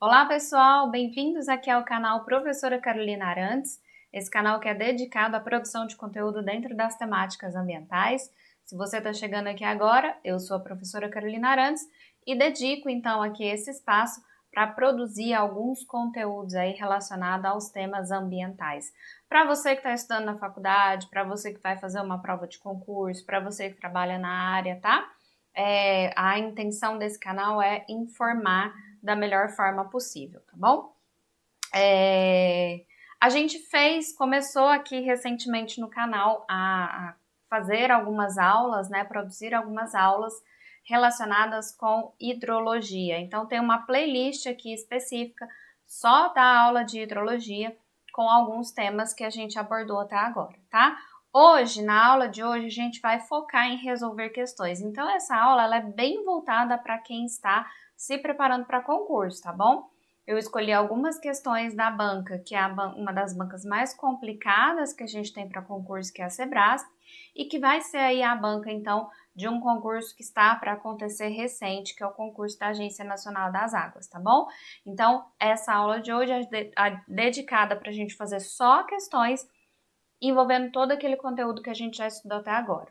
Olá pessoal, bem-vindos aqui ao canal Professora Carolina Arantes, esse canal que é dedicado à produção de conteúdo dentro das temáticas ambientais. Se você está chegando aqui agora, eu sou a professora Carolina Arantes e dedico então aqui esse espaço para produzir alguns conteúdos aí relacionados aos temas ambientais. Para você que está estudando na faculdade, para você que vai fazer uma prova de concurso, para você que trabalha na área, tá? A intenção desse canal é informar da melhor forma possível, tá bom? A gente começou aqui recentemente no canal a fazer algumas aulas, né, produzir algumas aulas relacionadas com hidrologia. Então tem uma playlist aqui específica só da aula de hidrologia com alguns temas que a gente abordou até agora, tá? Hoje, na aula de hoje, a gente vai focar em resolver questões. Então essa aula ela é bem voltada para quem está se preparando para concurso, tá bom? Eu escolhi algumas questões da banca, que é uma das bancas mais complicadas que a gente tem para concurso, que é a Sebrasp, e que vai ser aí a banca, então, de um concurso que está para acontecer recente, que é o concurso da Agência Nacional das Águas, tá bom? Então, essa aula de hoje é dedicada para a gente fazer só questões envolvendo todo aquele conteúdo que a gente já estudou até agora.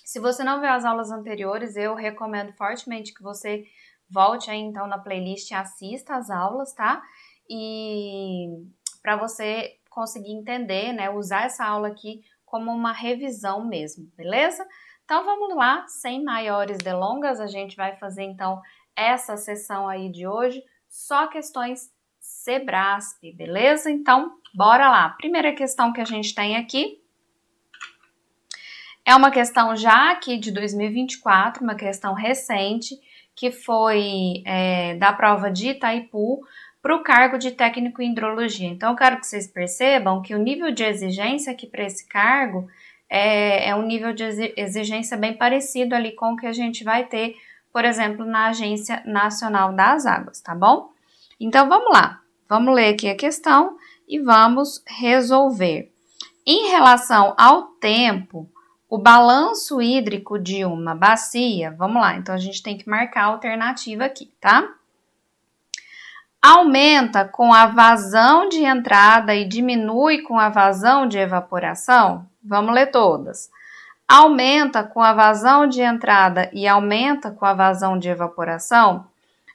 Se você não viu as aulas anteriores, eu recomendo fortemente que você volte aí então na playlist e assista as aulas, tá? E para você conseguir entender, né, usar essa aula aqui como uma revisão mesmo, beleza? Então vamos lá, sem maiores delongas, a gente vai fazer então essa sessão aí de hoje, só questões Sebrasp, beleza? Então, bora lá. Primeira questão que a gente tem aqui é uma questão já aqui de 2024, uma questão recente, que foi da prova de Itaipu para o cargo de técnico em hidrologia. Então, eu quero que vocês percebam que o nível de exigência aqui para esse cargo é um nível de exigência bem parecido ali com o que a gente vai ter, por exemplo, na Agência Nacional das Águas, tá bom? Então, vamos lá. Vamos ler aqui a questão e vamos resolver. Em relação ao tempo, o balanço hídrico de uma bacia, vamos lá, então a gente tem que marcar a alternativa aqui, tá? Aumenta com a vazão de entrada e diminui com a vazão de evaporação? Vamos ler todas. Aumenta com a vazão de entrada e aumenta com a vazão de evaporação?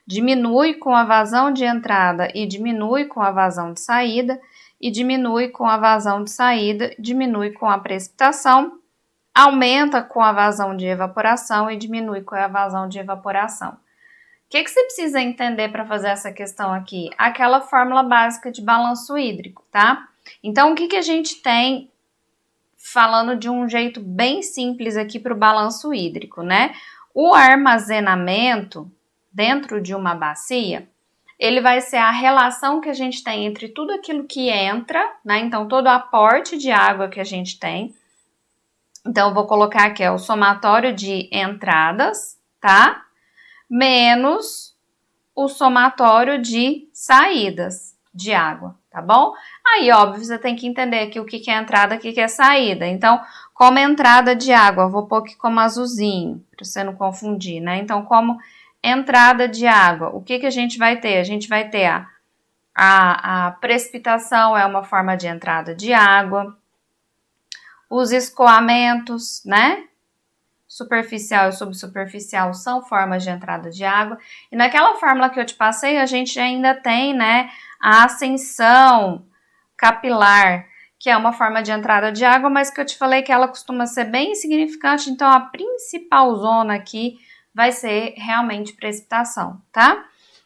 Diminui com a vazão de entrada e diminui com a vazão de saída? E diminui com a vazão de saída, diminui com a precipitação? Aumenta com a vazão de evaporação e diminui com a vazão de evaporação. O que você precisa entender para fazer essa questão aqui? Aquela fórmula básica de balanço hídrico, tá? Então, o que a gente tem falando de um jeito bem simples aqui para o balanço hídrico, né? O armazenamento dentro de uma bacia, ele vai ser a relação que a gente tem entre tudo aquilo que entra, né? Então, todo o aporte de água que a gente tem. Então, eu vou colocar aqui o somatório de entradas, tá? Menos o somatório de saídas de água, tá bom? Aí, óbvio, você tem que entender aqui o que é entrada e o que é saída. Então, como entrada de água, eu vou pôr aqui como azulzinho, para você não confundir, né? Então, como entrada de água, o que a gente vai ter? A gente vai ter a precipitação, é uma forma de entrada de água. Os escoamentos, né? Superficial e subsuperficial são formas de entrada de água. E naquela fórmula que eu te passei, a gente ainda tem, né, a ascensão capilar, que é uma forma de entrada de água, mas que eu te falei que ela costuma ser bem insignificante. Então, a principal zona aqui vai ser realmente precipitação, tá?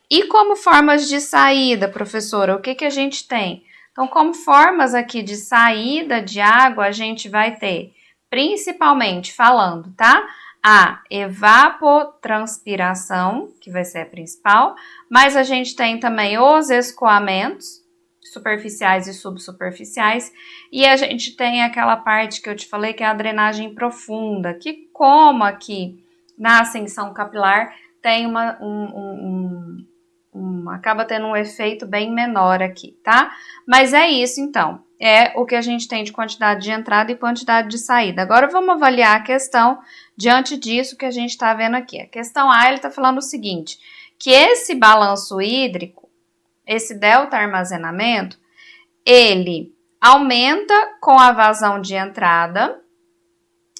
E como formas de saída, professora, o que a gente tem? Então, como formas aqui de saída de água, a gente vai ter, principalmente falando, tá? A evapotranspiração, que vai ser a principal, mas a gente tem também os escoamentos, superficiais e subsuperficiais, e a gente tem aquela parte que eu te falei que é a drenagem profunda, que como aqui na ascensão capilar tem acaba tendo um efeito bem menor aqui, tá? Mas é isso, então. É o que a gente tem de quantidade de entrada e quantidade de saída. Agora, vamos avaliar a questão diante disso que a gente está vendo aqui. A questão A, ele está falando o seguinte, que esse balanço hídrico, esse delta armazenamento, ele aumenta com a vazão de entrada.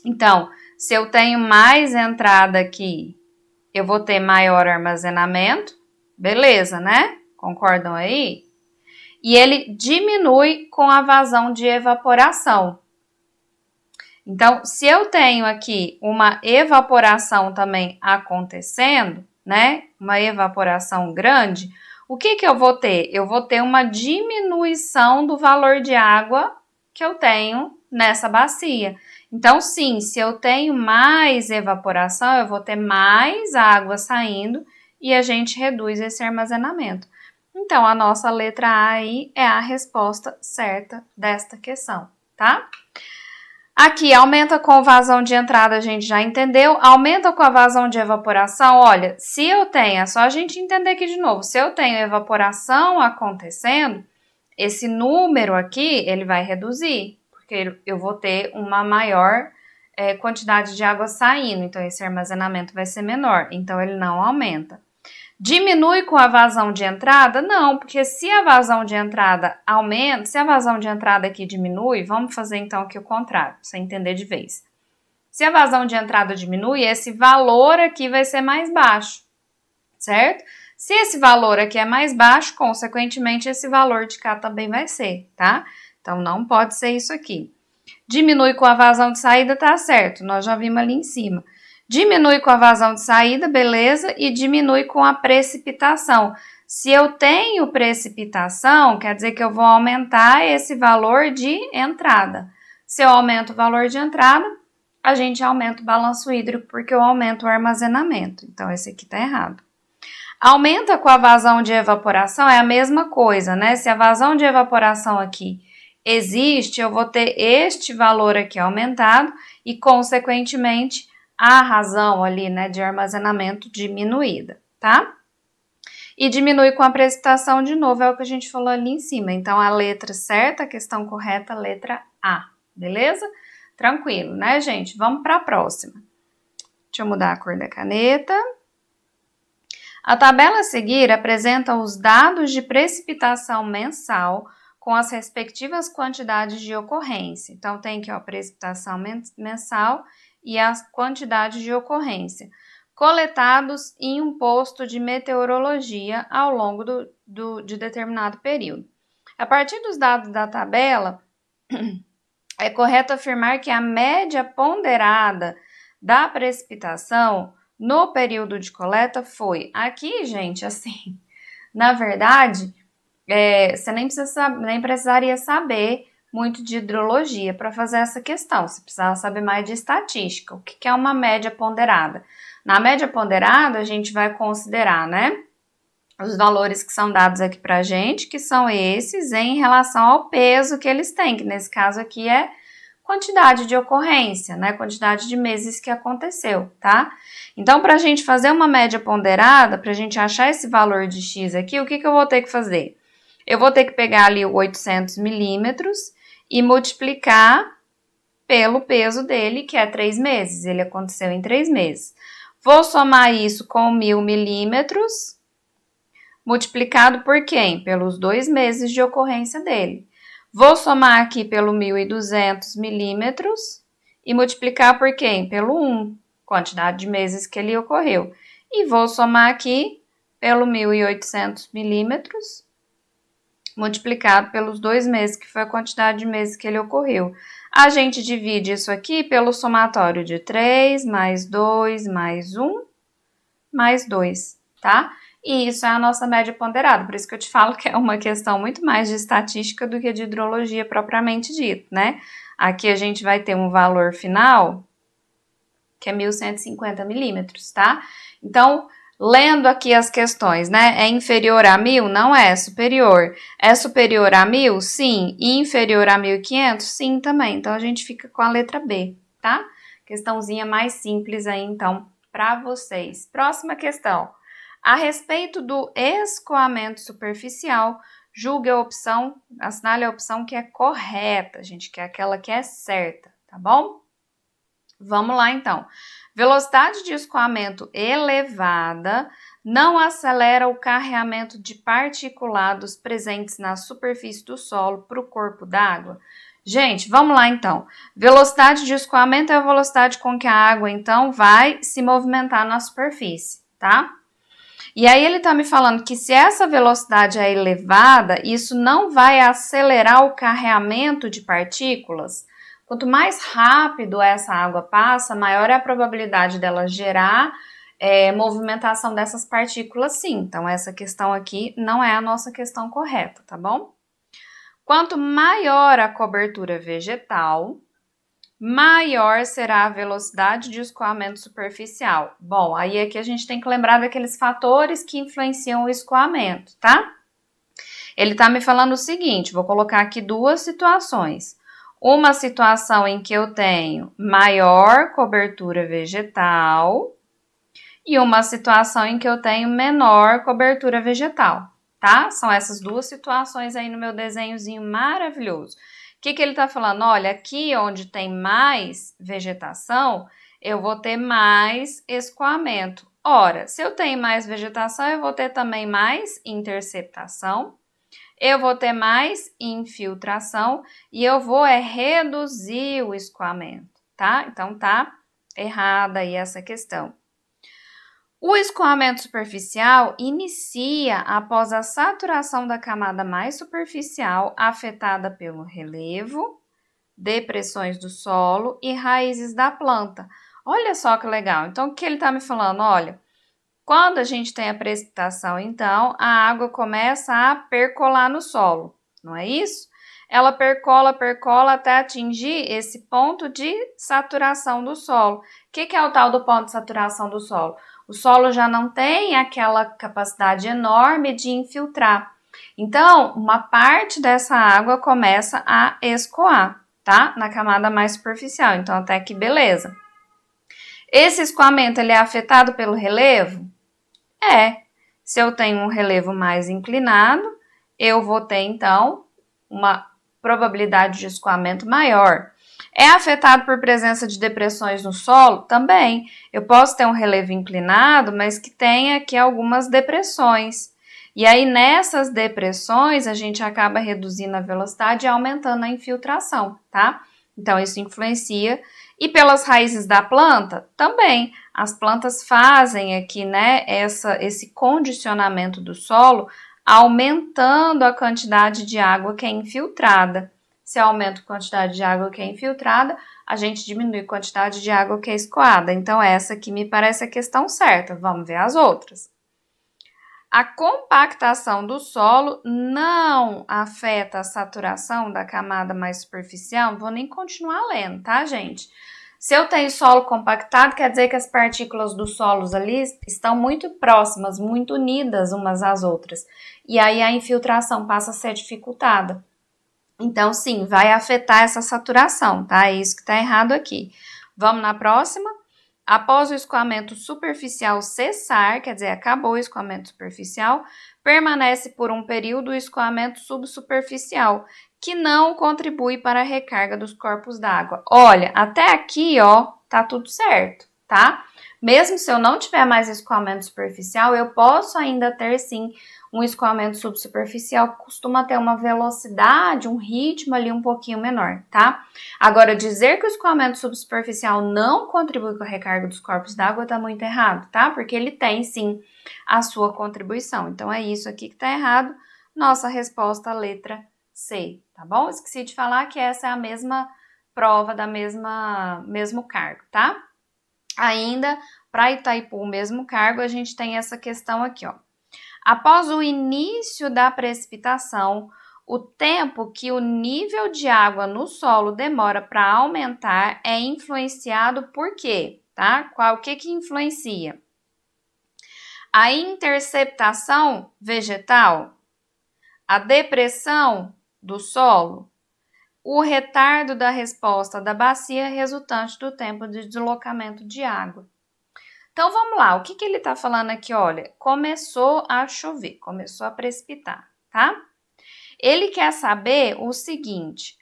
Então, se eu tenho mais entrada aqui, eu vou ter maior armazenamento. Beleza, né? Concordam aí? E ele diminui com a vazão de evaporação. Então, se eu tenho aqui uma evaporação também acontecendo, né? Uma evaporação grande, o que eu vou ter? Eu vou ter uma diminuição do valor de água que eu tenho nessa bacia. Então, sim, se eu tenho mais evaporação, eu vou ter mais água saindo e a gente reduz esse armazenamento. Então, a nossa letra A aí é a resposta certa desta questão, tá? Aqui, aumenta com vazão de entrada, a gente já entendeu. Aumenta com a vazão de evaporação, olha, se eu tenho, é só a gente entender aqui de novo, se eu tenho evaporação acontecendo, esse número aqui, ele vai reduzir, porque eu vou ter uma maior quantidade de água saindo, então esse armazenamento vai ser menor, então ele não aumenta. Diminui com a vazão de entrada? Não, porque se a vazão de entrada aumenta, se a vazão de entrada aqui diminui, vamos fazer então aqui o contrário, para você entender de vez. Se a vazão de entrada diminui, esse valor aqui vai ser mais baixo, certo? Se esse valor aqui é mais baixo, consequentemente esse valor de cá também vai ser, tá? Então não pode ser isso aqui. Diminui com a vazão de saída, tá certo, nós já vimos ali em cima. Diminui com a vazão de saída, beleza, e diminui com a precipitação. Se eu tenho precipitação, quer dizer que eu vou aumentar esse valor de entrada. Se eu aumento o valor de entrada, a gente aumenta o balanço hídrico, porque eu aumento o armazenamento. Então, esse aqui tá errado. Aumenta com a vazão de evaporação, é a mesma coisa, né? Se a vazão de evaporação aqui existe, eu vou ter este valor aqui aumentado e, consequentemente, a razão ali, né, de armazenamento diminuída, tá? E diminui com a precipitação de novo, é o que a gente falou ali em cima. Então, a letra certa, a questão correta, letra A, beleza? Tranquilo, né, gente? Vamos para a próxima. Deixa eu mudar a cor da caneta. A tabela a seguir apresenta os dados de precipitação mensal com as respectivas quantidades de ocorrência. Então, tem aqui, ó, precipitação mensal e as quantidades de ocorrência, coletados em um posto de meteorologia ao longo de determinado período. A partir dos dados da tabela, é correto afirmar que a média ponderada da precipitação no período de coleta foi... Aqui, gente, assim, na verdade, você nem precisaria saber muito de hidrologia para fazer essa questão. Você precisava saber mais de estatística. O que é uma média ponderada? Na média ponderada, a gente vai considerar, né, os valores que são dados aqui para a gente, que são esses em relação ao peso que eles têm, que nesse caso aqui é quantidade de ocorrência, né, quantidade de meses que aconteceu, tá? Então, para a gente fazer uma média ponderada, para a gente achar esse valor de X aqui, o que eu vou ter que fazer? Eu vou ter que pegar ali o 800 milímetros e multiplicar pelo peso dele, que é 3 meses. Ele aconteceu em 3 meses. Vou somar isso com 1000 milímetros, multiplicado por quem? Pelos 2 meses de ocorrência dele. Vou somar aqui pelo 1200 milímetros e multiplicar por quem? Pelo 1, quantidade de meses que ele ocorreu. E vou somar aqui pelo 1800 milímetros, multiplicado pelos 2 meses, que foi a quantidade de meses que ele ocorreu. A gente divide isso aqui pelo somatório de 3, mais 2, mais 1, mais 2, tá? E isso é a nossa média ponderada, por isso que eu te falo que é uma questão muito mais de estatística do que de hidrologia propriamente dito, né? Aqui a gente vai ter um valor final, que é 1150 milímetros, tá? Então, lendo aqui as questões, né? É inferior a 1000? Não é, superior. É superior a 1000? Sim. E inferior a 1500? Sim, também. Então, a gente fica com a letra B, tá? Questãozinha mais simples aí, então, para vocês. Próxima questão. A respeito do escoamento superficial, julgue a opção, assinale a opção que é correta, gente, que é aquela que é certa, tá bom? Vamos lá, então. Velocidade de escoamento elevada não acelera o carreamento de particulados presentes na superfície do solo para o corpo d'água. Gente, vamos lá, então. Velocidade de escoamento é a velocidade com que a água, então, vai se movimentar na superfície, tá? E aí ele tá me falando que se essa velocidade é elevada, isso não vai acelerar o carreamento de partículas. Quanto mais rápido essa água passa, maior é a probabilidade dela gerar movimentação dessas partículas, sim. Então, essa questão aqui não é a nossa questão correta, tá bom? Quanto maior a cobertura vegetal, maior será a velocidade de escoamento superficial. Bom, aí aqui a gente tem que lembrar daqueles fatores que influenciam o escoamento, tá? Ele tá me falando o seguinte, vou colocar aqui duas situações. Uma situação em que eu tenho maior cobertura vegetal e uma situação em que eu tenho menor cobertura vegetal, tá? São essas duas situações aí no meu desenhozinho maravilhoso. O que ele tá falando? Olha, aqui onde tem mais vegetação, eu vou ter mais escoamento. Ora, se eu tenho mais vegetação, eu vou ter também mais interceptação, eu vou ter mais infiltração e eu vou reduzir o escoamento, tá? Então, tá errada aí essa questão. O escoamento superficial inicia após a saturação da camada mais superficial afetada pelo relevo, depressões do solo e raízes da planta. Olha só que legal. Então, o que ele está me falando? Olha, quando a gente tem a precipitação, então, a água começa a percolar no solo, não é isso? Ela percola até atingir esse ponto de saturação do solo. O que é o tal do ponto de saturação do solo? O solo já não tem aquela capacidade enorme de infiltrar. Então, uma parte dessa água começa a escoar, tá? Na camada mais superficial. Então, até que beleza. Esse escoamento, ele é afetado pelo relevo? Se eu tenho um relevo mais inclinado, eu vou ter, então, uma probabilidade de escoamento maior. É afetado por presença de depressões no solo? Também. Eu posso ter um relevo inclinado, mas que tenha aqui algumas depressões. E aí, nessas depressões, a gente acaba reduzindo a velocidade e aumentando a infiltração, tá? Então, isso influencia. E pelas raízes da planta? Também. As plantas fazem aqui, né, esse condicionamento do solo, aumentando a quantidade de água que é infiltrada. Se aumenta a quantidade de água que é infiltrada, a gente diminui a quantidade de água que é escoada. Então, essa aqui me parece a questão certa. Vamos ver as outras. A compactação do solo não afeta a saturação da camada mais superficial. Não vou nem continuar lendo, tá, gente? Se eu tenho solo compactado, quer dizer que as partículas dos solos ali estão muito próximas, muito unidas umas às outras. E aí a infiltração passa a ser dificultada. Então, sim, vai afetar essa saturação, tá? É isso que tá errado aqui. Vamos na próxima? Após o escoamento superficial cessar, quer dizer, acabou o escoamento superficial, permanece por um período o escoamento subsuperficial, que não contribui para a recarga dos corpos d'água. Olha, até aqui, ó, tá tudo certo, tá? Mesmo se eu não tiver mais escoamento superficial, eu posso ainda ter, sim, um escoamento subsuperficial que costuma ter uma velocidade, um ritmo ali um pouquinho menor, tá? Agora, dizer que o escoamento subsuperficial não contribui com a recarga dos corpos d'água tá muito errado, tá? Porque ele tem, sim, a sua contribuição. Então, é isso aqui que tá errado. Nossa resposta, letra C, tá bom? Esqueci de falar que essa é a mesma prova da mesmo cargo, tá? Ainda, para Itaipu, o mesmo cargo, a gente tem essa questão aqui, ó. Após o início da precipitação, o tempo que o nível de água no solo demora para aumentar é influenciado por quê? Tá? O que influencia? A interceptação vegetal, a depressão do solo, o retardo da resposta da bacia resultante do tempo de deslocamento de água. Então, vamos lá, o que ele tá falando aqui? Olha, começou a chover, começou a precipitar, tá? Ele quer saber o seguinte,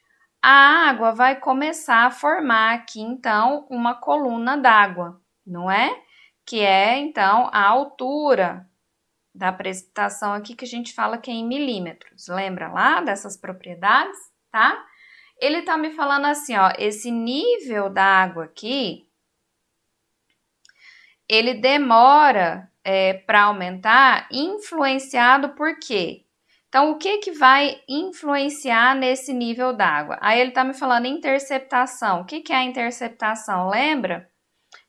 a água vai começar a formar aqui, então, uma coluna d'água, não é? Que é, então, a altura da precipitação aqui que a gente fala que é em milímetros. Lembra lá dessas propriedades, tá? Ele tá me falando assim, ó, esse nível da água aqui, ele demora para aumentar, influenciado por quê? Então, o que vai influenciar nesse nível d'água? Aí ele tá me falando interceptação. O que é a interceptação? Lembra?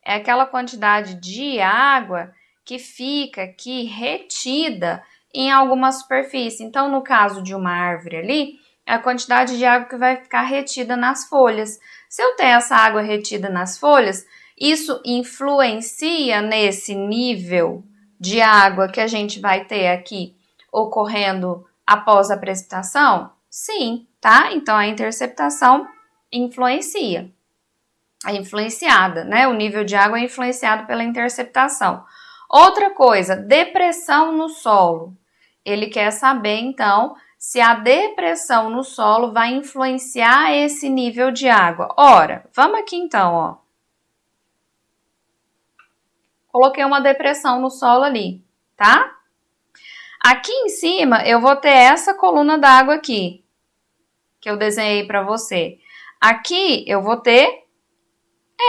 É aquela quantidade de água que fica aqui retida em alguma superfície. Então, no caso de uma árvore ali, é a quantidade de água que vai ficar retida nas folhas. Se eu tenho essa água retida nas folhas, isso influencia nesse nível de água que a gente vai ter aqui ocorrendo após a precipitação? Sim, tá? Então, a interceptação influencia. É influenciada, né? O nível de água é influenciado pela interceptação. Outra coisa, depressão no solo. Ele quer saber, então, se a depressão no solo vai influenciar esse nível de água. Ora, vamos aqui então, ó. Coloquei uma depressão no solo ali, tá? Aqui em cima eu vou ter essa coluna d'água aqui, que eu desenhei para você. Aqui eu vou ter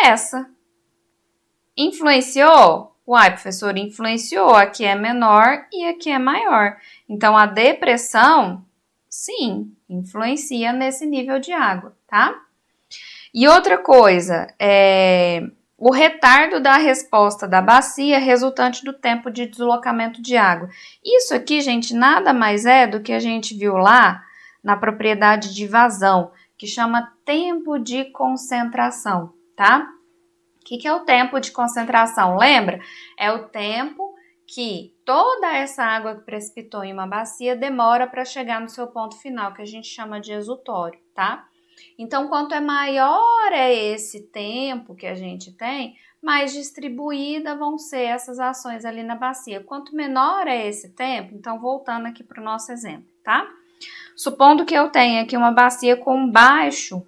essa. Influenciou? Uai, professor, influenciou. Aqui é menor e aqui é maior. Então, a depressão, sim, influencia nesse nível de água, tá? E outra coisa, o retardo da resposta da bacia resultante do tempo de deslocamento de água. Isso aqui, gente, nada mais é do que a gente viu lá na propriedade de vazão, que chama tempo de concentração, tá? O que é o tempo de concentração? Lembra? É o tempo que toda essa água que precipitou em uma bacia demora para chegar no seu ponto final, que a gente chama de exutório, tá? Então, quanto é maior é esse tempo que a gente tem, mais distribuída vão ser essas ações ali na bacia. Quanto menor é esse tempo, então voltando aqui para o nosso exemplo, tá? Supondo que eu tenha aqui uma bacia com baixo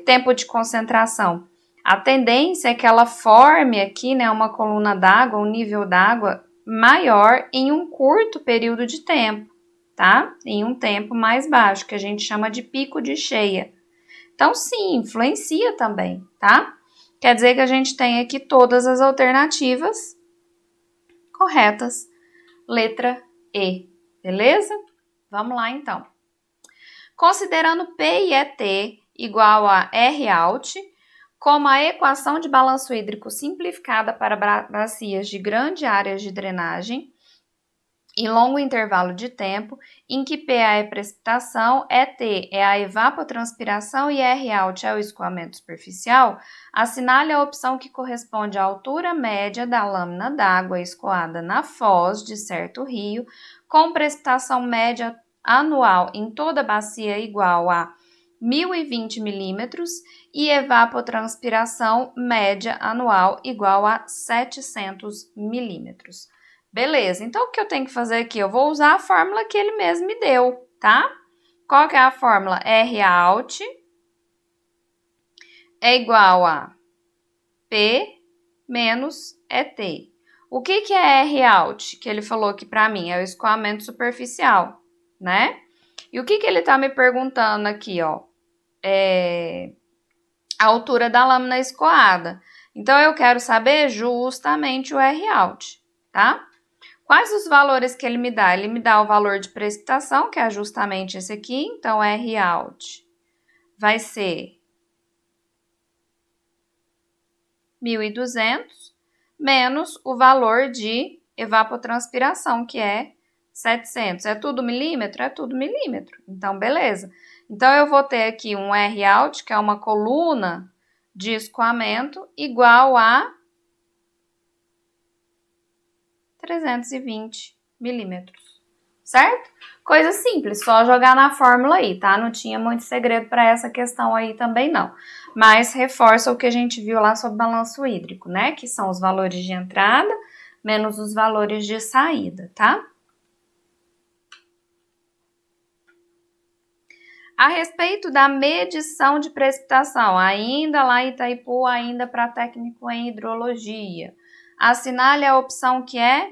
tempo de concentração, a tendência é que ela forme aqui, né, uma coluna d'água, um nível d'água maior em um curto período de tempo, tá? Em um tempo mais baixo, que a gente chama de pico de cheia. Então, sim, influencia também, tá? Quer dizer que a gente tem aqui todas as alternativas corretas. Letra E, beleza? Vamos lá, então. Considerando P e ET igual a R out, como a equação de balanço hídrico simplificada para bacias de grande área de drenagem e longo intervalo de tempo, em que PA é precipitação, ET é a evapotranspiração e R out é o escoamento superficial, assinale a opção que corresponde à altura média da lâmina d'água escoada na foz de certo rio, com precipitação média anual em toda a bacia igual a 1.020 milímetros e evapotranspiração média anual igual a 700 milímetros. Beleza, então o que eu tenho que fazer aqui? Eu vou usar a fórmula que ele mesmo me deu, tá? Qual que é a fórmula? R out é igual a P menos ET. O que é R out? Que ele falou aqui para mim, é o escoamento superficial, né? E o que ele tá me perguntando aqui, ó? A altura da lâmina escoada. Então, eu quero saber justamente o R out, tá? Quais os valores que ele me dá? Ele me dá o valor de precipitação, que é justamente esse aqui. Então, R out vai ser 1.200 menos o valor de evapotranspiração, que é 700. É tudo milímetro? É tudo milímetro. Então, beleza. Então, eu vou ter aqui um R out, que é uma coluna de escoamento, igual a 320 milímetros, certo? Coisa simples, só jogar na fórmula aí, tá? Não tinha muito segredo para essa questão aí também, não. Mas reforça o que a gente viu lá sobre balanço hídrico, né? Que são os valores de entrada menos os valores de saída, tá? A respeito da medição de precipitação, ainda lá em Itaipu, ainda para técnico em hidrologia, assinale a opção que é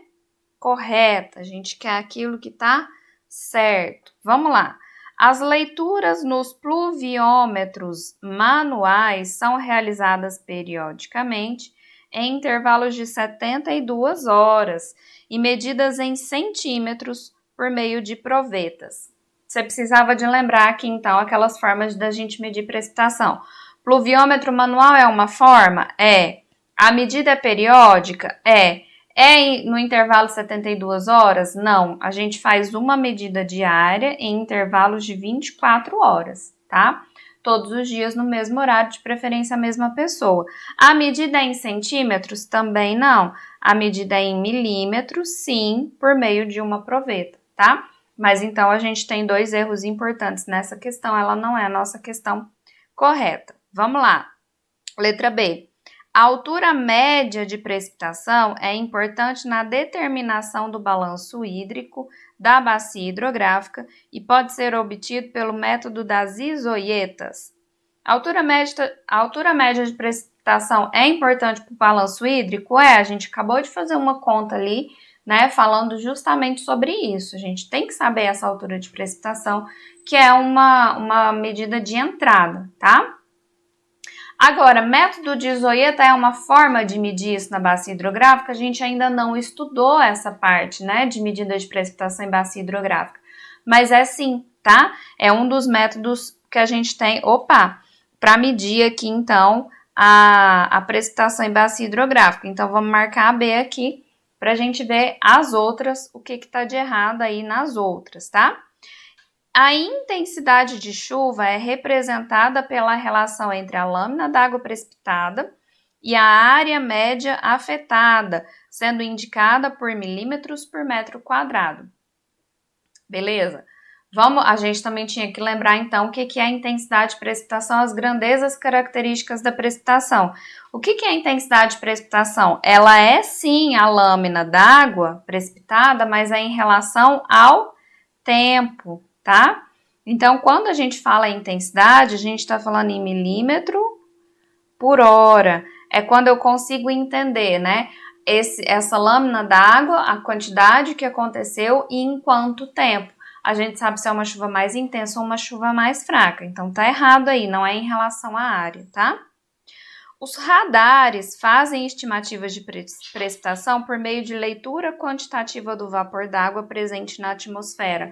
correta. A gente quer aquilo que está certo. Vamos lá. As leituras nos pluviômetros manuais são realizadas periodicamente em intervalos de 72 horas e medidas em centímetros por meio de provetas. Você precisava de lembrar aqui, então, aquelas formas da gente medir precipitação. Pluviômetro manual é uma forma? É. A medida é periódica? É. É no intervalo de 72 horas? Não. A gente faz uma medida diária em intervalos de 24 horas, tá? Todos os dias no mesmo horário, de preferência a mesma pessoa. A medida é em centímetros? Também não. A medida é em milímetros, sim, por meio de uma proveta, tá? Mas então a gente tem 2 erros importantes nessa questão, ela não é a nossa questão correta. Vamos lá. Letra B. A altura média de precipitação é importante na determinação do balanço hídrico da bacia hidrográfica e pode ser obtido pelo método das isoietas. A altura média de precipitação é importante para o balanço hídrico? A gente acabou de fazer uma conta ali, né, falando justamente sobre isso. A gente tem que saber essa altura de precipitação, que é uma medida de entrada, tá? Agora, método de isoieta é uma forma de medir isso na bacia hidrográfica? A gente ainda não estudou essa parte, né, de medida de precipitação em bacia hidrográfica. Mas é sim, tá? É um dos métodos que a gente tem, para medir aqui, então, a precipitação em bacia hidrográfica. Então, vamos marcar a B aqui, para a gente ver as outras, o que está de errado aí nas outras, tá? A intensidade de chuva é representada pela relação entre a lâmina d'água precipitada e a área média afetada, sendo indicada por milímetros por metro quadrado. Beleza? A gente também tinha que lembrar, então, o que é a intensidade de precipitação, as grandezas características da precipitação. O que é a intensidade de precipitação? Ela é, sim, a lâmina d'água precipitada, mas é em relação ao tempo, tá? Então, quando a gente fala em intensidade, a gente está falando em milímetro por hora. É quando eu consigo entender, né? Essa lâmina d'água, a quantidade que aconteceu e em quanto tempo. A gente sabe se é uma chuva mais intensa ou uma chuva mais fraca. Então, tá errado aí, não é em relação à área, tá? Os radares fazem estimativas de precipitação por meio de leitura quantitativa do vapor d'água presente na atmosfera.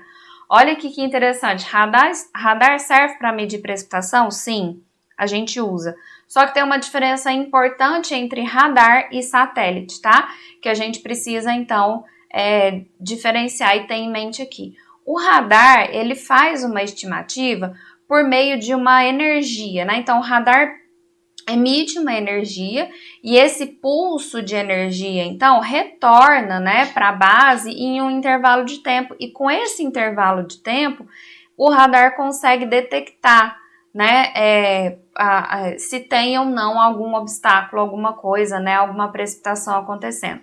Olha aqui que interessante, radar serve para medir precipitação? Sim, a gente usa. Só que tem uma diferença importante entre radar e satélite, tá? Que a gente precisa, então, diferenciar e ter em mente aqui. O radar, ele faz uma estimativa por meio de uma energia, né? Então, o radar emite uma energia e esse pulso de energia, então, retorna, né, para a base em um intervalo de tempo. E com esse intervalo de tempo, o radar consegue detectar, né, se tem ou não algum obstáculo, alguma coisa, né, alguma precipitação acontecendo.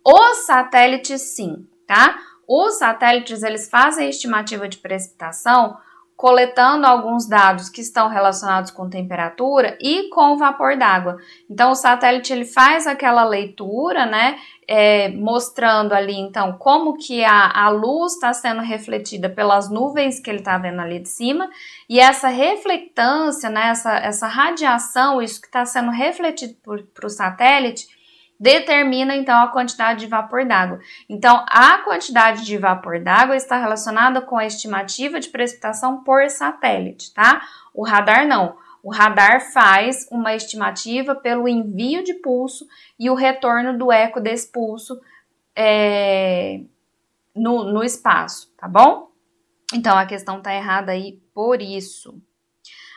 Os satélites, sim, tá? Os satélites, eles fazem a estimativa de precipitação coletando alguns dados que estão relacionados com temperatura e com vapor d'água. Então, o satélite, ele faz aquela leitura, né, mostrando ali, então, como que a luz está sendo refletida pelas nuvens que ele está vendo ali de cima, e essa reflectância, né, essa radiação, isso que está sendo refletido para o satélite, determina, então, a quantidade de vapor d'água. Então, a quantidade de vapor d'água está relacionada com a estimativa de precipitação por satélite, tá? O radar não. O radar faz uma estimativa pelo envio de pulso e o retorno do eco desse pulso no espaço, tá bom? Então, a questão tá errada aí por isso.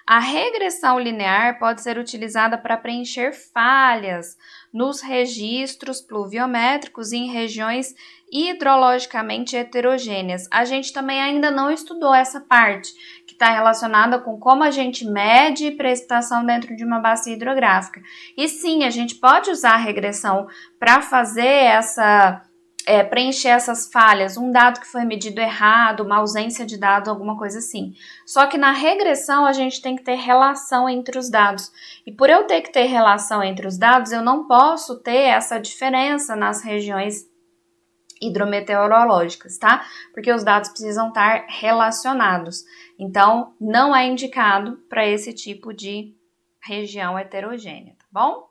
A regressão linear pode ser utilizada para preencher falhas nos registros pluviométricos em regiões hidrologicamente heterogêneas. A gente também ainda não estudou essa parte, que está relacionada com como a gente mede precipitação dentro de uma bacia hidrográfica. E sim, a gente pode usar a regressão para fazer preencher essas falhas, um dado que foi medido errado, uma ausência de dado, alguma coisa assim. Só que na regressão a gente tem que ter relação entre os dados. E por eu ter que ter relação entre os dados, eu não posso ter essa diferença nas regiões hidrometeorológicas, tá? Porque os dados precisam estar relacionados. Então, não é indicado para esse tipo de região heterogênea, tá bom?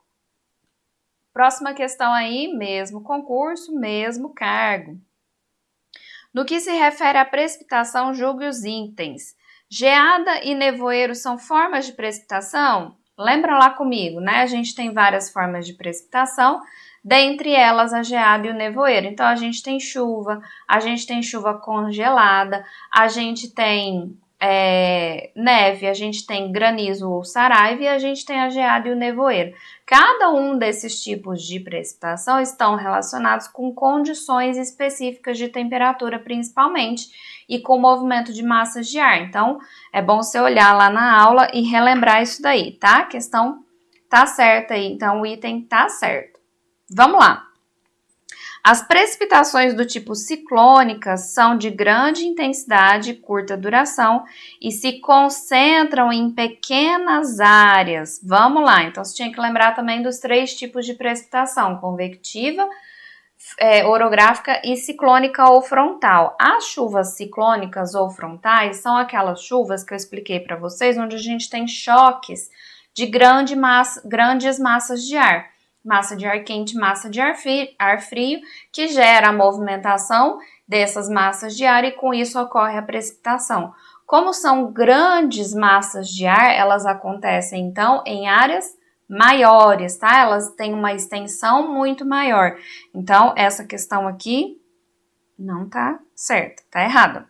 Próxima questão aí, mesmo concurso, mesmo cargo. No que se refere à precipitação, julgue os itens. Geada e nevoeiro são formas de precipitação? Lembra lá comigo, né? A gente tem várias formas de precipitação, dentre elas a geada e o nevoeiro. Então, a gente tem chuva congelada, a gente tem neve, a gente tem granizo ou saraiva e a gente tem a geada e o nevoeiro. Cada um desses tipos de precipitação estão relacionados com condições específicas de temperatura, principalmente, e com movimento de massas de ar. Então, é bom você olhar lá na aula e relembrar isso daí, tá? A questão tá certa aí, então o item tá certo. Vamos lá. As precipitações do tipo ciclônicas são de grande intensidade e curta duração e se concentram em pequenas áreas. Vamos lá, então você tinha que lembrar também dos 3 tipos de precipitação: convectiva, orográfica e ciclônica ou frontal. As chuvas ciclônicas ou frontais são aquelas chuvas que eu expliquei para vocês, onde a gente tem choques de grandes massas de ar. Massa de ar quente, massa de ar frio, que gera a movimentação dessas massas de ar e com isso ocorre a precipitação. Como são grandes massas de ar, elas acontecem então em áreas maiores, tá? Elas têm uma extensão muito maior. Então, essa questão aqui não tá certa, tá errada.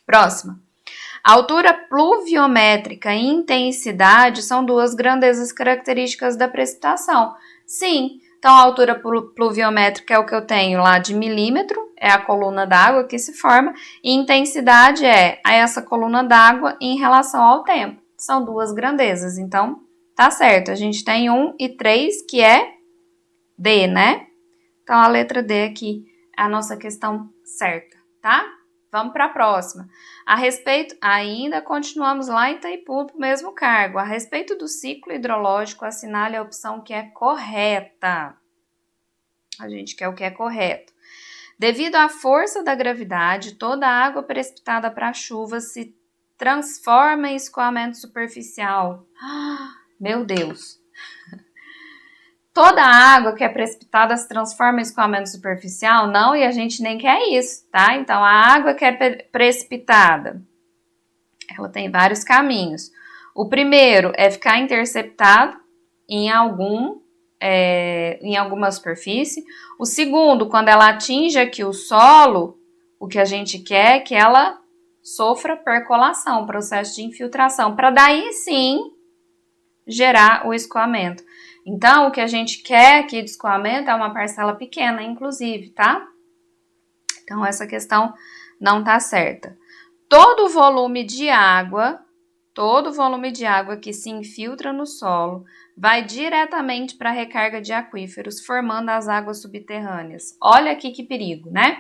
Próxima. Altura pluviométrica e intensidade são 2 grandezas características da precipitação. Sim, então a altura pluviométrica é o que eu tenho lá de milímetro, é a coluna d'água que se forma, e intensidade é essa coluna d'água em relação ao tempo. São 2 grandezas, então tá certo. A gente tem 1 e 3, que é D, né? Então a letra D aqui é a nossa questão certa, tá? Vamos para a próxima. Ainda continuamos lá em Itaipu, pro mesmo cargo. A respeito do ciclo hidrológico, assinale a opção que é correta. A gente quer o que é correto. Devido à força da gravidade, toda a água precipitada para a chuva se transforma em escoamento superficial. Meu Deus! Toda a água que é precipitada se transforma em escoamento superficial? Não, e a gente nem quer isso, tá? Então, a água que é precipitada, ela tem vários caminhos. O primeiro é ficar interceptado em alguma superfície. O segundo, quando ela atinge aqui o solo, o que a gente quer é que ela sofra percolação, processo de infiltração, para daí sim gerar o escoamento. Então, o que a gente quer aqui de escoamento é uma parcela pequena, inclusive, tá? Então, essa questão não tá certa. Todo volume de água que se infiltra no solo vai diretamente para a recarga de aquíferos, formando as águas subterrâneas. Olha aqui que perigo, né?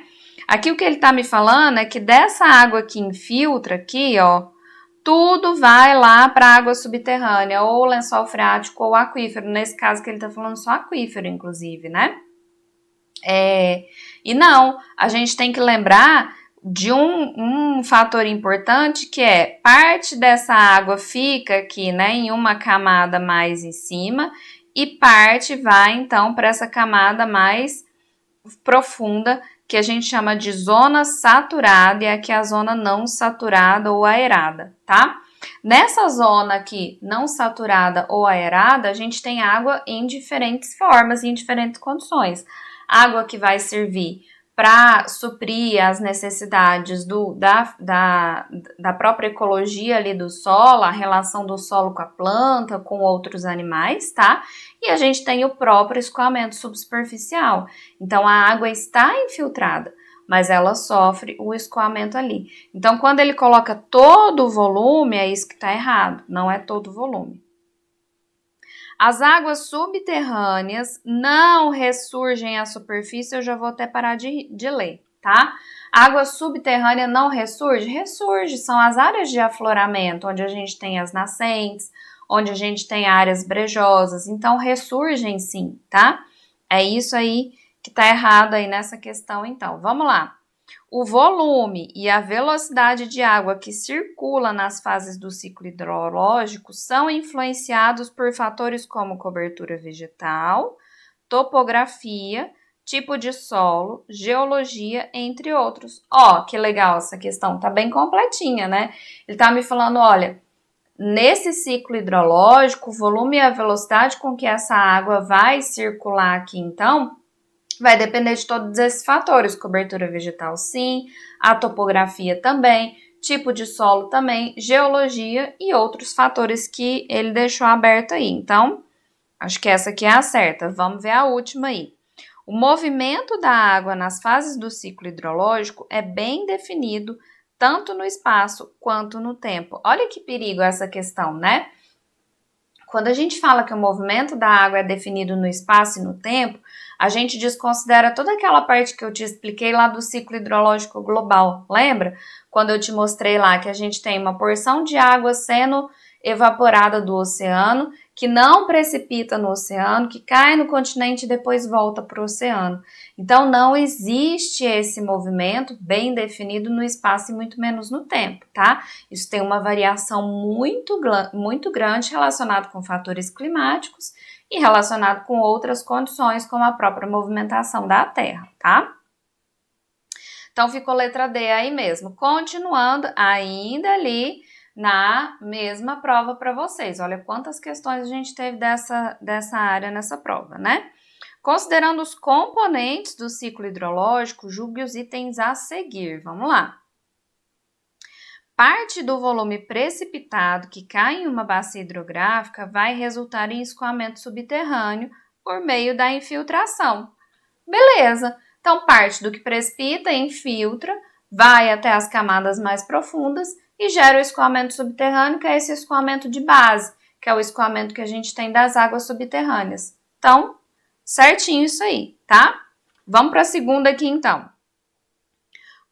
Aqui o que ele tá me falando é que dessa água que infiltra aqui, ó, tudo vai lá para a água subterrânea, ou lençol freático ou aquífero. Nesse caso que ele está falando só aquífero, inclusive, né? E não, a gente tem que lembrar de um fator importante, que é parte dessa água fica aqui, né, em uma camada mais em cima e parte vai, então, para essa camada mais profunda, que a gente chama de zona saturada, e aqui a zona não saturada ou aerada, tá? Nessa zona aqui, não saturada ou aerada, a gente tem água em diferentes formas, em diferentes condições. Água que vai servir para suprir as necessidades da própria ecologia ali do solo, a relação do solo com a planta, com outros animais, tá? E a gente tem o próprio escoamento subsuperficial. Então, a água está infiltrada, mas ela sofre o escoamento ali. Então, quando ele coloca todo o volume, é isso que está errado, não é todo o volume. As águas subterrâneas não ressurgem à superfície, eu já vou até parar de ler, tá? Água subterrânea não ressurge? Ressurge, são as áreas de afloramento, onde a gente tem as nascentes, onde a gente tem áreas brejosas, então ressurgem sim, tá? É isso aí que tá errado aí nessa questão, então. Vamos lá. O volume e a velocidade de água que circula nas fases do ciclo hidrológico são influenciados por fatores como cobertura vegetal, topografia, tipo de solo, geologia, entre outros. Ó, que legal essa questão, tá bem completinha, né? Ele tá me falando, olha, nesse ciclo hidrológico, o volume e a velocidade com que essa água vai circular aqui, então, vai depender de todos esses fatores, cobertura vegetal sim, a topografia também, tipo de solo também, geologia e outros fatores que ele deixou aberto aí. Então, acho que essa aqui é a certa. Vamos ver a última aí. O movimento da água nas fases do ciclo hidrológico é bem definido tanto no espaço quanto no tempo. Olha que perigo essa questão, né? Quando a gente fala que o movimento da água é definido no espaço e no tempo, a gente desconsidera toda aquela parte que eu te expliquei lá do ciclo hidrológico global. Lembra? Quando eu te mostrei lá que a gente tem uma porção de água sendo evaporada do oceano, que não precipita no oceano, que cai no continente e depois volta para o oceano. Então, não existe esse movimento bem definido no espaço e muito menos no tempo, tá? Isso tem uma variação muito grande relacionado com fatores climáticos e relacionado com outras condições, como a própria movimentação da Terra, tá? Então, ficou letra D aí mesmo. Continuando, ainda ali na mesma prova para vocês. Olha quantas questões a gente teve dessa área nessa prova, né? Considerando os componentes do ciclo hidrológico, julgue os itens a seguir. Vamos lá. Parte do volume precipitado que cai em uma bacia hidrográfica vai resultar em escoamento subterrâneo por meio da infiltração. Beleza! Então, parte do que precipita infiltra, vai até as camadas mais profundas e gera o escoamento subterrâneo, que é esse escoamento de base, que é o escoamento que a gente tem das águas subterrâneas. Então, certinho isso aí, tá? Vamos para a segunda aqui, então.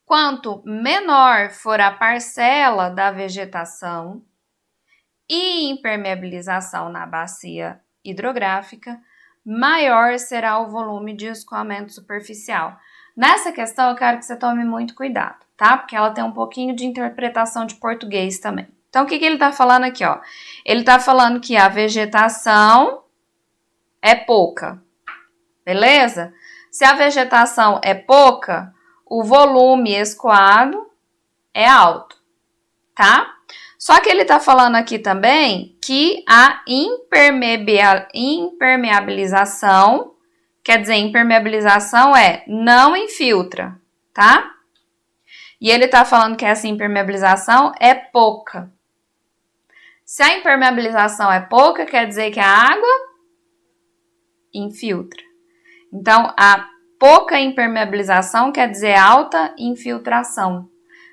Quanto menor for a parcela da vegetação e impermeabilização na bacia hidrográfica, maior será o volume de escoamento superficial. Nessa questão, eu quero que você tome muito cuidado, tá? Porque ela tem um pouquinho de interpretação de português também. Então, o que ele está falando aqui, ó? Ele está falando que a vegetação é pouca, beleza? Se a vegetação é pouca, o volume escoado é alto, tá? Só que ele tá falando aqui também que a impermeabilização, quer dizer, impermeabilização é não infiltra, tá? E ele tá falando que essa impermeabilização é pouca. Se a impermeabilização é pouca, quer dizer que a água infiltra. Então, a pouca impermeabilização quer dizer alta infiltração.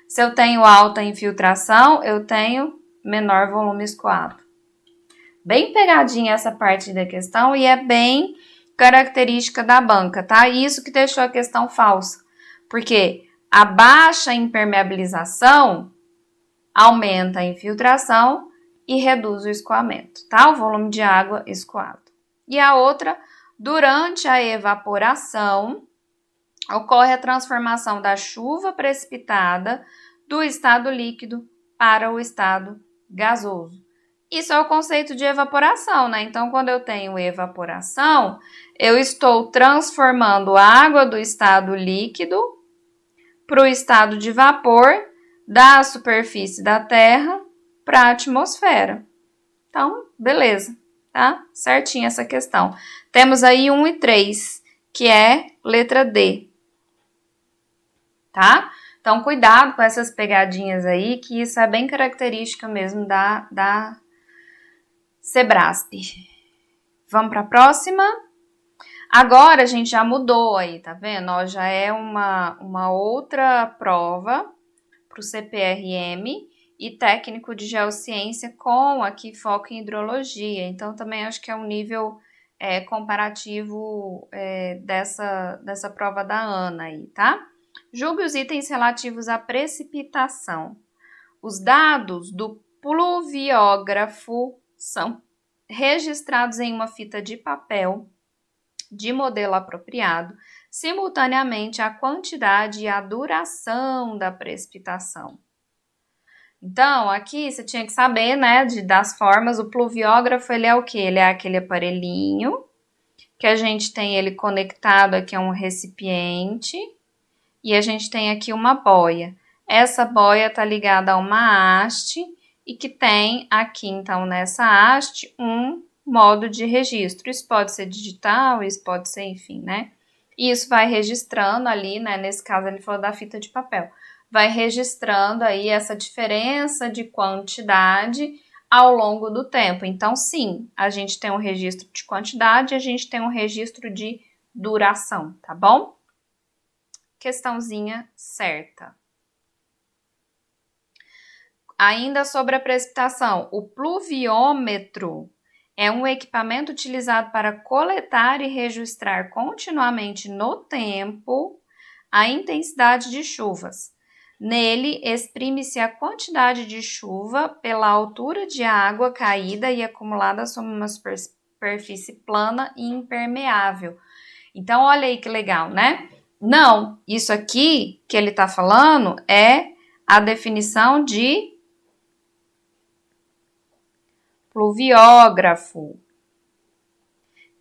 Se eu tenho alta infiltração, eu tenho menor volume escoado. Bem pegadinha essa parte da questão e é bem característica da banca, tá? Isso que deixou a questão falsa. Porque a baixa impermeabilização aumenta a infiltração e reduz o escoamento, tá? O volume de água escoado. E a outra, durante a evaporação, ocorre a transformação da chuva precipitada do estado líquido para o estado gasoso. Isso é o conceito de evaporação, né? Então, quando eu tenho evaporação, eu estou transformando a água do estado líquido para o estado de vapor da superfície da Terra para a atmosfera. Então, beleza, tá? Certinho essa questão. Temos aí 1 e 3, que é letra D. Tá? Então, cuidado com essas pegadinhas aí, que isso é bem característica mesmo da Sebrasp. Vamos para a próxima? Agora a gente já mudou aí, tá vendo? Ó, já é uma outra prova para o CPRM e técnico de geociência com aqui foco em hidrologia. Então, também acho que é um nível comparativo dessa prova da Ana aí, tá? Julgue os itens relativos à precipitação. Os dados do pluviógrafo são registrados em uma fita de papel de modelo apropriado, simultaneamente a quantidade e a duração da precipitação. Então, aqui você tinha que saber, né, das formas. O pluviógrafo, ele é o quê? Ele é aquele aparelhinho que a gente tem ele conectado aqui a um recipiente e a gente tem aqui uma boia. Essa boia está ligada a uma haste e que tem aqui, então, nessa haste, um modo de registro. Isso pode ser digital, isso pode ser, enfim, né? E isso vai registrando ali, né? Nesse caso, ele falou da fita de papel. Vai registrando aí essa diferença de quantidade ao longo do tempo. Então, sim, a gente tem um registro de quantidade e a gente tem um registro de duração, tá bom? Questãozinha certa. Ainda sobre a precipitação, o pluviômetro é um equipamento utilizado para coletar e registrar continuamente no tempo a intensidade de chuvas. Nele, exprime-se a quantidade de chuva pela altura de água caída e acumulada sobre uma superfície plana e impermeável. Então, olha aí que legal, né? Não, isso aqui que ele está falando é a definição de pluviógrafo,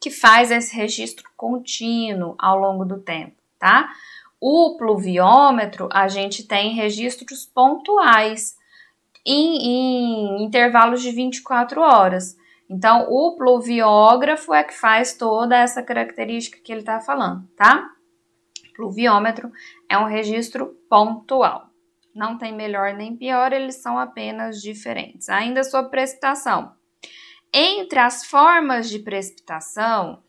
que faz esse registro contínuo ao longo do tempo, tá? O pluviômetro, a gente tem registros pontuais em intervalos de 24 horas. Então, o pluviógrafo é que faz toda essa característica que ele está falando, tá? Pluviômetro é um registro pontual. Não tem melhor nem pior, eles são apenas diferentes. Ainda sobre precipitação. Entre as formas de precipitação,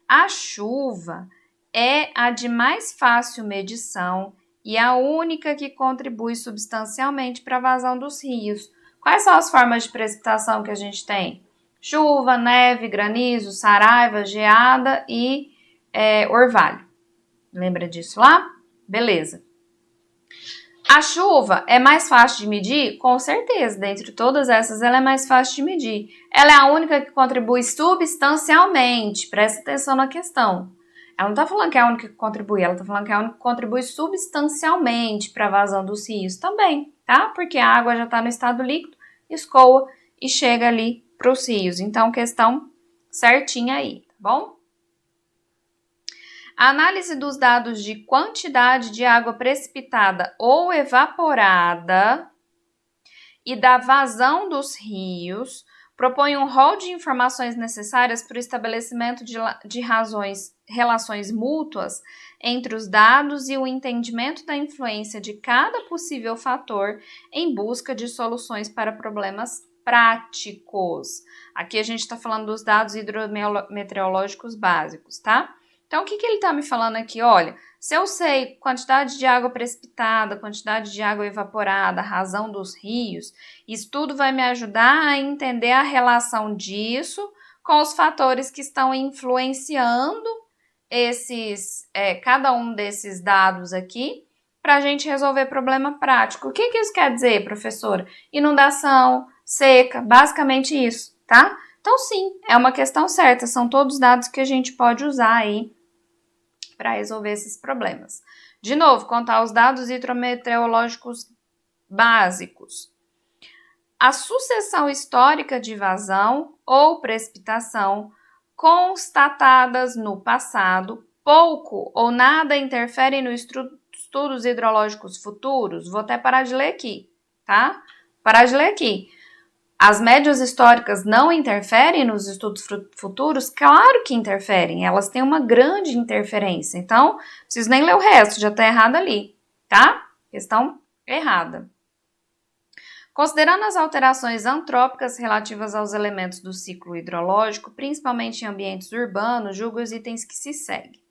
a chuva é a de mais fácil medição e a única que contribui substancialmente para a vazão dos rios. Quais são as formas de precipitação que a gente tem? Chuva, neve, granizo, saraiva, geada e orvalho. Lembra disso lá? Beleza. A chuva é mais fácil de medir? Com certeza, dentre todas essas, ela é mais fácil de medir. Ela é a única que contribui substancialmente. Presta atenção na questão. Ela não está falando que é a única que contribui, ela está falando que é a única que contribui substancialmente para a vazão dos rios também, tá? Porque a água já está no estado líquido, escoa e chega ali para os rios. Então, questão certinha aí, tá bom? A análise dos dados de quantidade de água precipitada ou evaporada e da vazão dos rios propõe um rol de informações necessárias para o estabelecimento de relações mútuas entre os dados e o entendimento da influência de cada possível fator em busca de soluções para problemas práticos. Aqui a gente está falando dos dados hidrometeorológicos básicos, tá? Então, o que ele está me falando aqui? Olha, se eu sei quantidade de água precipitada, quantidade de água evaporada, razão dos rios, isso tudo vai me ajudar a entender a relação disso com os fatores que estão influenciando cada um desses dados aqui para a gente resolver problema prático. O que isso quer dizer, professora? Inundação, seca, basicamente isso, tá? Então, sim, é uma questão certa, são todos dados que a gente pode usar aí para resolver esses problemas. De novo, contar os dados hidrometeorológicos básicos. A sucessão histórica de vazão ou precipitação constatadas no passado pouco ou nada interferem nos estudos hidrológicos futuros. Vou até parar de ler aqui, tá? Parar de ler aqui. As médias históricas não interferem nos estudos futuros? Claro que interferem, elas têm uma grande interferência. Então, não preciso nem ler o resto, já está errado ali, tá? Questão errada. Considerando as alterações antrópicas relativas aos elementos do ciclo hidrológico, principalmente em ambientes urbanos, julgue os itens que se seguem.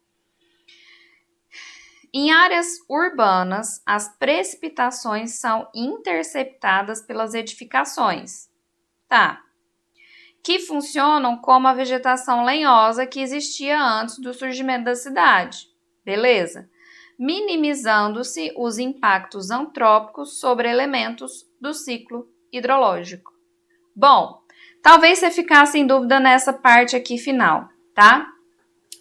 Em áreas urbanas, as precipitações são interceptadas pelas edificações, tá? Que funcionam como a vegetação lenhosa que existia antes do surgimento da cidade, beleza? Minimizando-se os impactos antrópicos sobre elementos do ciclo hidrológico. Bom, talvez você ficasse em dúvida nessa parte aqui final, tá?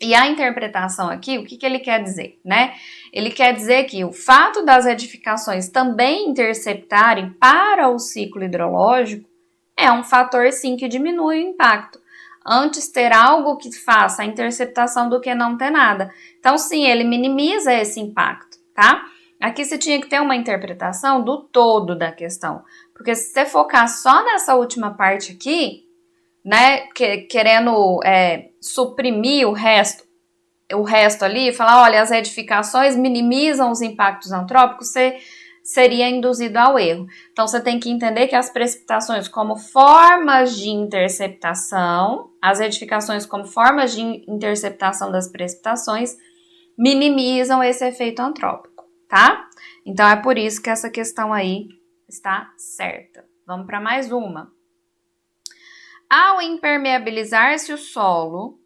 E a interpretação aqui, o que ele quer dizer, né? Ele quer dizer que o fato das edificações também interceptarem para o ciclo hidrológico é um fator, sim, que diminui o impacto. Antes ter algo que faça a interceptação do que não ter nada. Então, sim, ele minimiza esse impacto, tá? Aqui você tinha que ter uma interpretação do todo da questão. Porque se você focar só nessa última parte aqui, né, querendo suprimir o resto ali, falar, olha, as edificações minimizam os impactos antrópicos, você seria induzido ao erro. Então, você tem que entender que as precipitações como formas de interceptação, as edificações como formas de interceptação das precipitações, minimizam esse efeito antrópico, tá? Então, é por isso que essa questão aí está certa. Vamos para mais uma. Ao impermeabilizar-se o solo,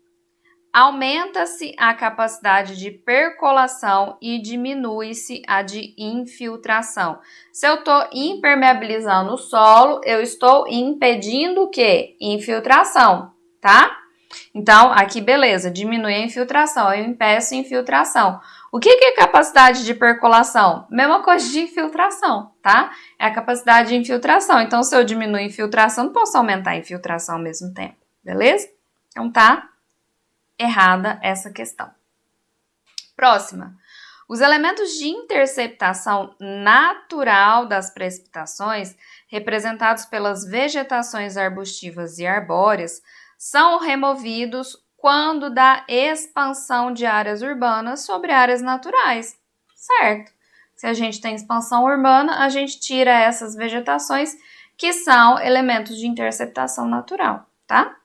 aumenta-se a capacidade de percolação e diminui-se a de infiltração. Se eu estou impermeabilizando o solo, eu estou impedindo o quê? Infiltração, tá? Então, aqui, beleza, diminui a infiltração, eu impeço a infiltração. O que é capacidade de percolação? Mesma coisa de infiltração, tá? É a capacidade de infiltração. Então, se eu diminuir a infiltração, não posso aumentar a infiltração ao mesmo tempo, beleza? Então, tá errada essa questão. Próxima. Os elementos de interceptação natural das precipitações, representados pelas vegetações arbustivas e arbóreas, são removidos quando da expansão de áreas urbanas sobre áreas naturais, certo? Se a gente tem expansão urbana, a gente tira essas vegetações que são elementos de interceptação natural, tá?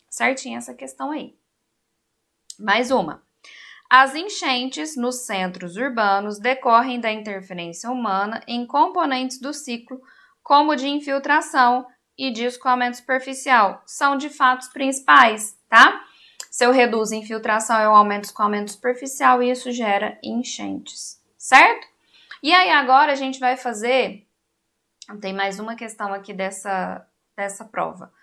Certinho essa questão aí. Mais uma. As enchentes nos centros urbanos decorrem da interferência humana em componentes do ciclo, como de infiltração e de escoamento superficial. São de fatos principais, tá? Se eu reduzo a infiltração, eu aumento o escoamento superficial e isso gera enchentes, certo? E aí agora a gente vai fazer... Tem mais uma questão aqui dessa prova.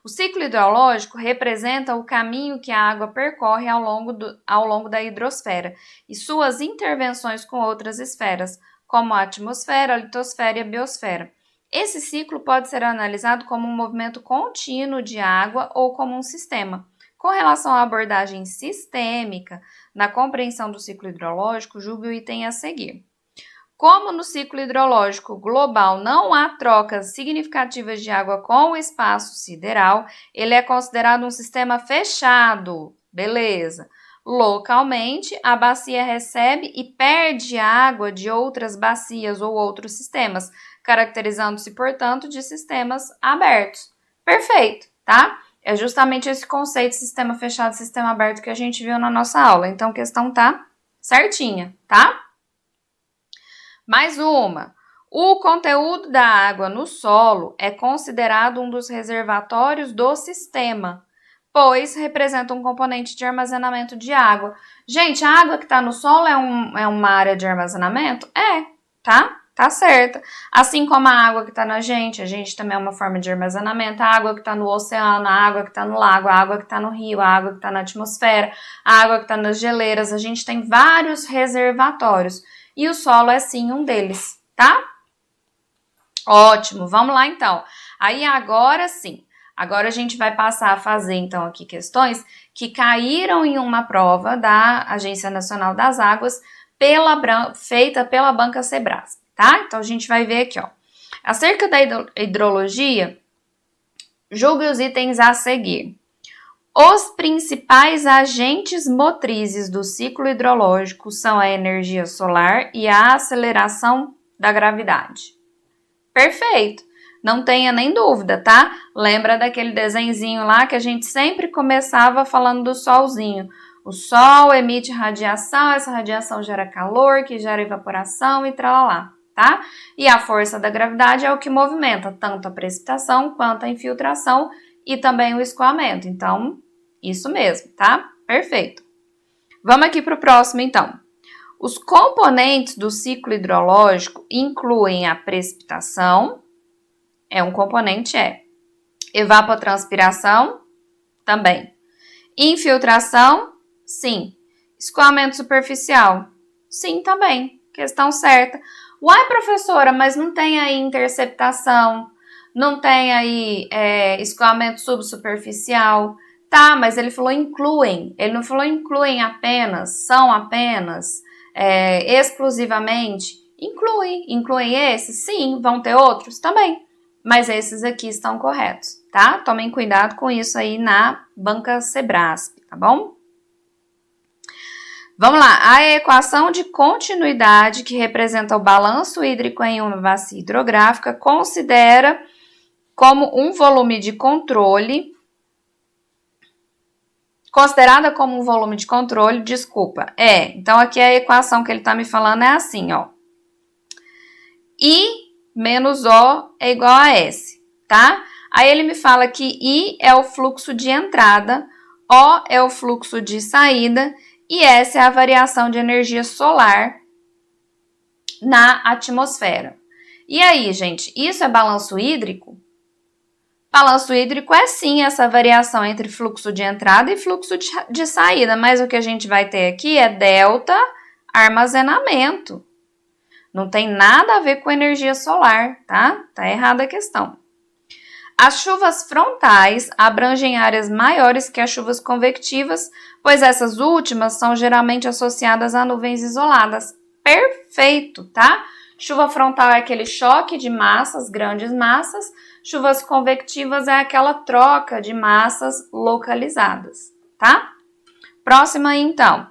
O ciclo hidrológico representa o caminho que a água percorre ao longo da hidrosfera e suas intervenções com outras esferas, como a atmosfera, a litosfera e a biosfera. Esse ciclo pode ser analisado como um movimento contínuo de água ou como um sistema. Com relação à abordagem sistêmica na compreensão do ciclo hidrológico, julgue o item a seguir. Como no ciclo hidrológico global não há trocas significativas de água com o espaço sideral, ele é considerado um sistema fechado. Beleza. Localmente, a bacia recebe e perde água de outras bacias ou outros sistemas, caracterizando-se, portanto, de sistemas abertos. Perfeito, tá? É justamente esse conceito de sistema fechado e sistema aberto que a gente viu na nossa aula. Então, a questão tá certinha, tá? Mais uma. O conteúdo da água no solo é considerado um dos reservatórios do sistema, pois representa um componente de armazenamento de água. Gente, a água que está no solo é uma área de armazenamento? É, tá? Tá certa. Assim como a água que está na gente também é uma forma de armazenamento. A água que está no oceano, a água que está no lago, a água que está no rio, a água que está na atmosfera, a água que está nas geleiras. A gente tem vários reservatórios. E o solo é sim um deles, tá? Ótimo, vamos lá então. Aí agora sim, agora a gente vai passar a fazer então aqui questões que caíram em uma prova da Agência Nacional das Águas feita pela Banca Sebrasp, tá? Então a gente vai ver aqui, ó. Acerca da hidrologia, julgue os itens a seguir. Os principais agentes motrizes do ciclo hidrológico são a energia solar e a aceleração da gravidade. Perfeito! Não tenha nem dúvida, tá? Lembra daquele desenhozinho lá que a gente sempre começava falando do solzinho. O Sol emite radiação, essa radiação gera calor, que gera evaporação e tralalá, tá? E a força da gravidade é o que movimenta tanto a precipitação quanto a infiltração e também o escoamento. Então, isso mesmo, tá? Perfeito. Vamos aqui para o próximo, então. Os componentes do ciclo hidrológico incluem a precipitação, é um componente, evapotranspiração, também. Infiltração, sim. Escoamento superficial, sim, também. Questão certa. Uai, professora, mas não tem aí interceptação, não tem aí escoamento subsuperficial. Tá, mas ele falou incluem, ele não falou incluem apenas, são apenas, exclusivamente. Incluem esses? Sim, vão ter outros? Também. Mas esses aqui estão corretos, tá? Tomem cuidado com isso aí na banca Sebrasp, tá bom? Vamos lá, a equação de continuidade que representa o balanço hídrico em uma bacia hidrográfica considera como um volume de controle, considerada como um volume de controle, então aqui a equação que ele tá me falando é assim, ó. I menos O é igual a S, tá? Aí ele me fala que I é o fluxo de entrada, O é o fluxo de saída e S é a variação de energia solar na atmosfera. E aí, gente, isso é balanço hídrico? Balanço hídrico é sim essa variação entre fluxo de entrada e fluxo de saída, mas o que a gente vai ter aqui é delta armazenamento. Não tem nada a ver com energia solar, tá? Tá errada a questão. As chuvas frontais abrangem áreas maiores que as chuvas convectivas, pois essas últimas são geralmente associadas a nuvens isoladas. Perfeito, tá? Chuva frontal é aquele choque de massas, grandes massas. Chuvas convectivas é aquela troca de massas localizadas, tá? Próxima, então.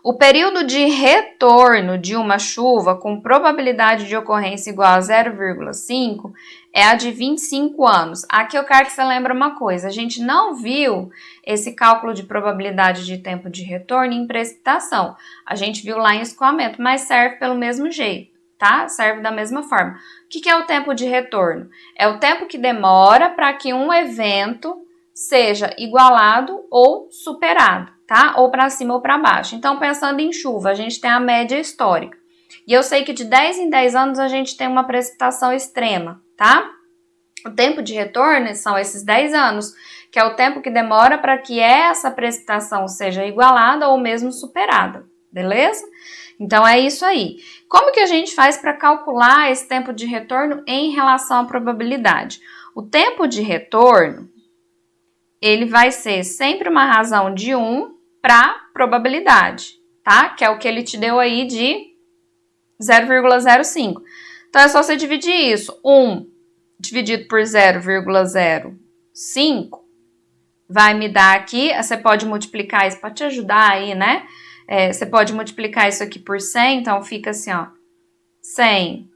O período de retorno de uma chuva com probabilidade de ocorrência igual a 0,5 é a de 25 anos. Aqui eu quero que você lembre uma coisa, a gente não viu esse cálculo de probabilidade de tempo de retorno em precipitação. A gente viu lá em escoamento, mas serve pelo mesmo jeito, tá? Serve da mesma forma. O que é o tempo de retorno? É o tempo que demora para que um evento seja igualado ou superado, tá? Ou para cima ou para baixo. Então, pensando em chuva, a gente tem a média histórica. E eu sei que de 10 em 10 anos a gente tem uma precipitação extrema, tá? O tempo de retorno são esses 10 anos, que é o tempo que demora para que essa precipitação seja igualada ou mesmo superada, beleza? Então, é isso aí. Como que a gente faz para calcular esse tempo de retorno em relação à probabilidade? O tempo de retorno, ele vai ser sempre uma razão de 1 para probabilidade, tá? Que é o que ele te deu aí de 0,05. Então, é só você dividir isso. 1 dividido por 0,05 vai me dar aqui, você pode multiplicar isso para te ajudar aí, né? Você pode multiplicar isso aqui por 100, então fica assim, ó. 100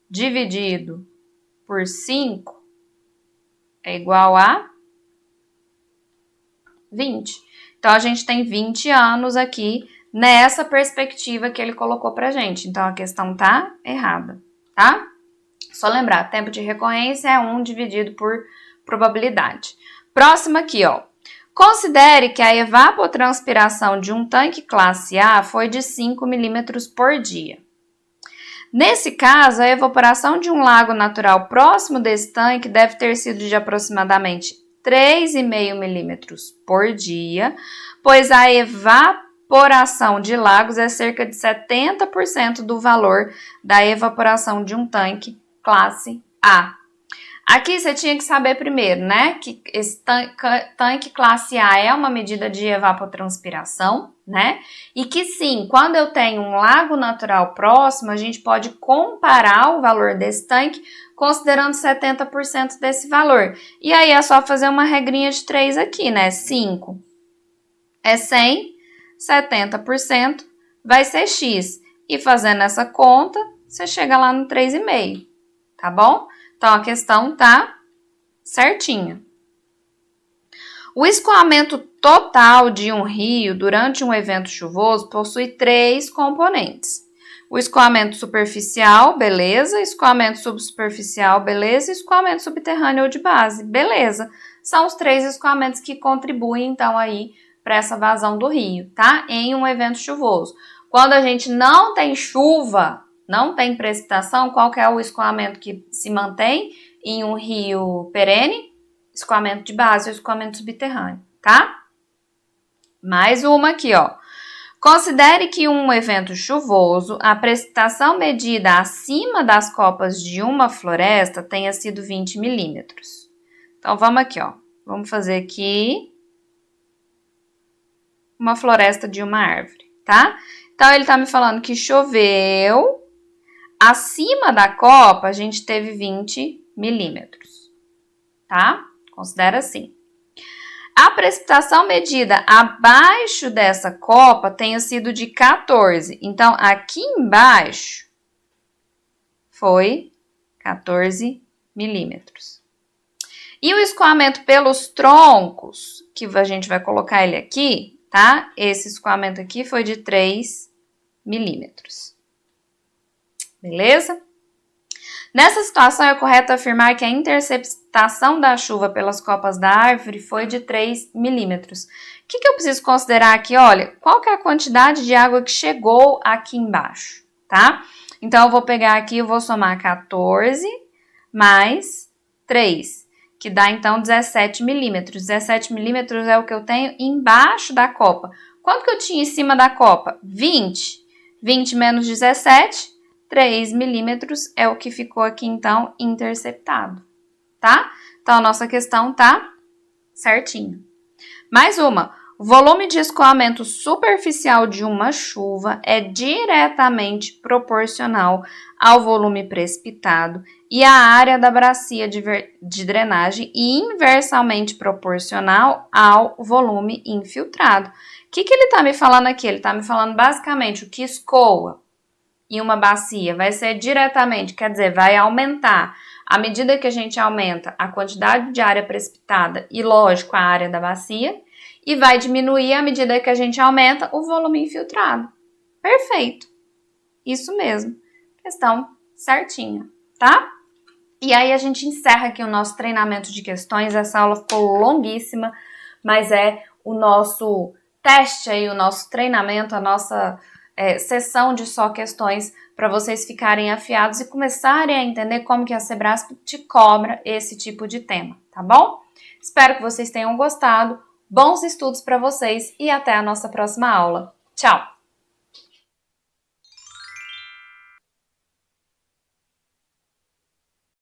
dividido por 5 é igual a 20. Então, a gente tem 20 anos aqui nessa perspectiva que ele colocou pra gente. Então, a questão tá errada, tá? Só lembrar, tempo de recorrência é 1 dividido por probabilidade. Próximo aqui, ó. Considere que a evapotranspiração de um tanque classe A foi de 5 milímetros por dia. Nesse caso, a evaporação de um lago natural próximo desse tanque deve ter sido de aproximadamente 3,5 milímetros por dia, pois a evaporação de lagos é cerca de 70% do valor da evaporação de um tanque classe A. Aqui você tinha que saber primeiro, né, que esse tanque classe A é uma medida de evapotranspiração, né, e que sim, quando eu tenho um lago natural próximo, a gente pode comparar o valor desse tanque considerando 70% desse valor. E aí é só fazer uma regrinha de 3 aqui, né, 5 é 100, 70% vai ser X. E fazendo essa conta, você chega lá no 3,5, tá bom? Então, a questão tá certinha. O escoamento total de um rio durante um evento chuvoso possui 3 componentes. O escoamento superficial, beleza. Escoamento subsuperficial, beleza. Escoamento subterrâneo ou de base, beleza. São os 3 escoamentos que contribuem, então, aí para essa vazão do rio, tá? Em um evento chuvoso. Quando a gente não tem chuva, não tem precipitação, qual que é o escoamento que se mantém em um rio perene? Escoamento de base ou escoamento subterrâneo, tá? Mais uma aqui, ó. Considere que em um evento chuvoso, a precipitação medida acima das copas de uma floresta tenha sido 20 milímetros. Então, vamos aqui, ó. Vamos fazer aqui uma floresta de uma árvore, tá? Então, ele tá me falando que choveu, acima da copa, a gente teve 20 milímetros, tá? Considera assim. A precipitação medida abaixo dessa copa tenha sido de 14. Então, aqui embaixo foi 14 milímetros. E o escoamento pelos troncos, que a gente vai colocar ele aqui, tá? Esse escoamento aqui foi de 3 milímetros. Beleza? Nessa situação, é correto afirmar que a interceptação da chuva pelas copas da árvore foi de 3 milímetros. O que eu preciso considerar aqui? Olha, qual que é a quantidade de água que chegou aqui embaixo, tá? Então, eu vou pegar aqui, eu vou somar 14 mais 3, que dá, então, 17 milímetros. 17 milímetros é o que eu tenho embaixo da copa. Quanto que eu tinha em cima da copa? 20. 20 menos 17... 3 milímetros é o que ficou aqui, então, interceptado, tá? Então, a nossa questão tá certinha. Mais uma. O volume de escoamento superficial de uma chuva é diretamente proporcional ao volume precipitado e à área da bacia de drenagem e inversamente proporcional ao volume infiltrado. O que ele tá me falando aqui? Ele tá me falando, basicamente, o que escoa em uma bacia vai ser diretamente, quer dizer, vai aumentar. À medida que a gente aumenta a quantidade de área precipitada e, lógico, a área da bacia, e vai diminuir à medida que a gente aumenta o volume infiltrado. Perfeito. Isso mesmo. Questão certinha, tá? E aí a gente encerra aqui o nosso treinamento de questões. Essa aula ficou longuíssima, mas é o nosso teste aí, o nosso treinamento, a nossa sessão de só questões para vocês ficarem afiados e começarem a entender como que a Sebrasp te cobra esse tipo de tema, tá bom? Espero que vocês tenham gostado, bons estudos para vocês e até a nossa próxima aula. Tchau!